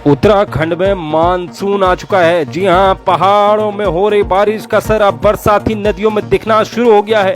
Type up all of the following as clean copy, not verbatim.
उत्तराखंड में मानसून आ चुका है। जी हां, पहाड़ों में हो रही बारिश का असर अब बरसाती नदियों में दिखना शुरू हो गया है।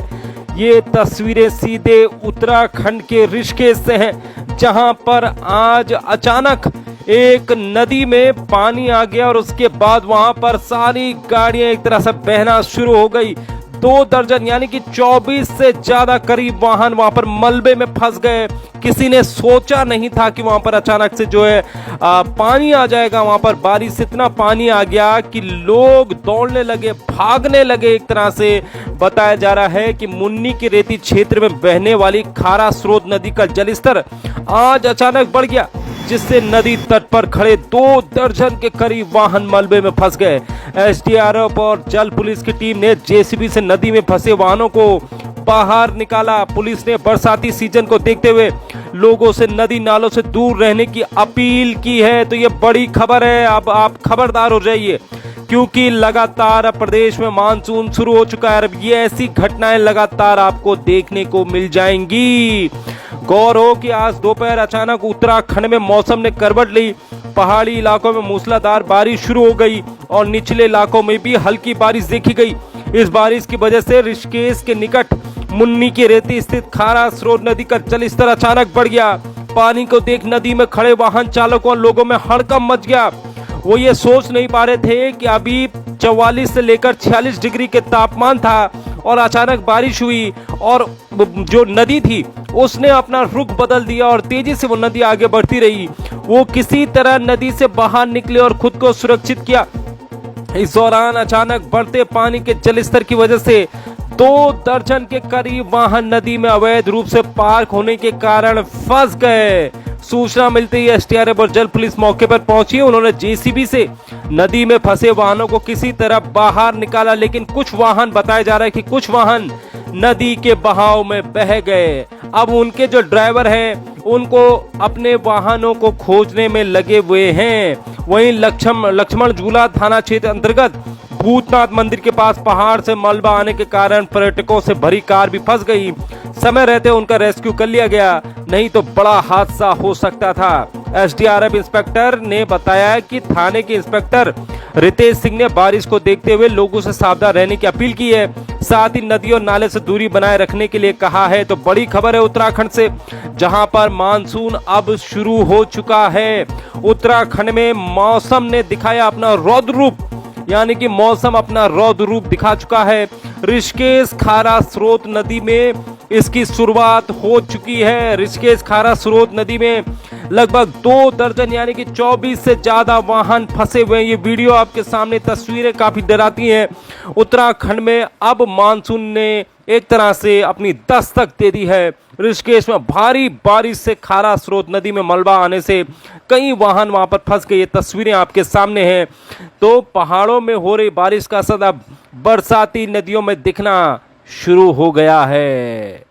ये तस्वीरें सीधे उत्तराखंड के ऋषिकेश से हैं, जहां पर आज अचानक एक नदी में पानी आ गया और उसके बाद वहां पर सारी गाड़ियां एक तरह से बहना शुरू हो गई। 2 दर्जन यानी कि 24 से ज्यादा करीब वाहन वहां पर मलबे में फंस गए। किसी ने सोचा नहीं था कि वहां पर अचानक से जो है पानी आ जाएगा। वहां पर बारिश से इतना पानी आ गया कि लोग दौड़ने लगे, भागने लगे। एक तरह से बताया जा रहा है कि मुन्नी के रेती क्षेत्र में बहने वाली खारा स्रोत नदी का जलस्तर आज अचानक बढ़ गया, जिससे नदी तट पर खड़े 2 दर्जन के करीब वाहन मलबे में फंस गए। एसडीआरएफ और जल पुलिस की टीम ने जेसीबी से नदी में फंसे वाहनों को बाहर निकाला। पुलिस ने बरसाती सीजन को देखते हुए लोगों से नदी नालों से दूर रहने की अपील की है। तो ये बड़ी खबर है, अब आप खबरदार हो जाइए, क्योंकि लगातार अब प्रदेश में मानसून शुरू हो चुका है। अब ये ऐसी घटनाएं लगातार आपको देखने को मिल जाएंगी। गौर हो कि आज दोपहर अचानक उत्तराखंड में मौसम ने करवट ली। पहाड़ी इलाकों में मूसलाधार बारिश शुरू हो गई और निचले इलाकों में भी हल्की बारिश देखी गई। इस बारिश की वजह से ऋषिकेश के निकट मुन्नी की रेती स्थित खारा स्रोत नदी का जलस्तर अचानक बढ़ गया। पानी को देख नदी में खड़े वाहन चालकों और लोगों में हड़कंप मच गया। वो ये सोच नहीं पा रहे थे कि अभी 44 से लेकर 46 डिग्री के तापमान था और अचानक बारिश हुई और जो नदी थी उसने अपना रुख बदल दिया और तेजी से वो नदी आगे बढ़ती रही। वो किसी तरह नदी से बाहर निकले और खुद को सुरक्षित किया। इस दौरान अचानक बढ़ते पानी के जलस्तर की वजह से 2 दर्जन के करीब वाहन नदी में अवैध रूप से पार्क होने के कारण फंस गए। सूचना मिलते ही एसडीआरएफ और जल पुलिस मौके पर पहुंची। उन्होंने जेसीबी से नदी में फंसे वाहनों को किसी तरह बाहर निकाला, लेकिन कुछ वाहन बताया जा रहा है कि कुछ वाहन नदी के बहाव में बह गए। अब उनके जो ड्राइवर हैं उनको अपने वाहनों को खोजने में लगे हुए हैं। वहीं लक्ष्मण झूला थाना क्षेत्र अंतर्गत भूतनाथ मंदिर के पास पहाड़ से मलबा आने के कारण पर्यटकों से भरी कार भी फंस गई। समय रहते उनका रेस्क्यू कर लिया गया, नहीं तो बड़ा हादसा हो सकता था। एसडीआरएफ इंस्पेक्टर ने बताया कि थाने के इंस्पेक्टर रितेश सिंह ने बारिश को देखते हुए लोगों से सावधान रहने की अपील की है, साथ ही नदी और नाले से दूरी बनाए रखने के लिए कहा है। तो बड़ी खबर है उत्तराखंड से, जहां पर मानसून अब शुरू हो चुका है। उत्तराखंड में मौसम ने दिखाया अपना रौद्र रूप, यानी कि मौसम अपना रौद्र रूप दिखा चुका है। ऋषिकेश खारा स्रोत नदी में इसकी शुरुआत हो चुकी है। ऋषिकेश खारा स्रोत नदी में लगभग 2 दर्जन यानी कि 24 से ज्यादा वाहन फंसे हुए हैं। ये वीडियो आपके सामने, तस्वीरें काफी डराती हैं। उत्तराखंड में अब मानसून ने एक तरह से अपनी दस्तक दे दी है। ऋषिकेश में भारी बारिश से खारा स्रोत नदी में मलबा आने से कई वाहन वहां पर फंस गए। ये तस्वीरें आपके सामने हैं। तो पहाड़ों में हो रही बारिश का असर अब बरसाती नदियों में दिखना शुरू हो गया है।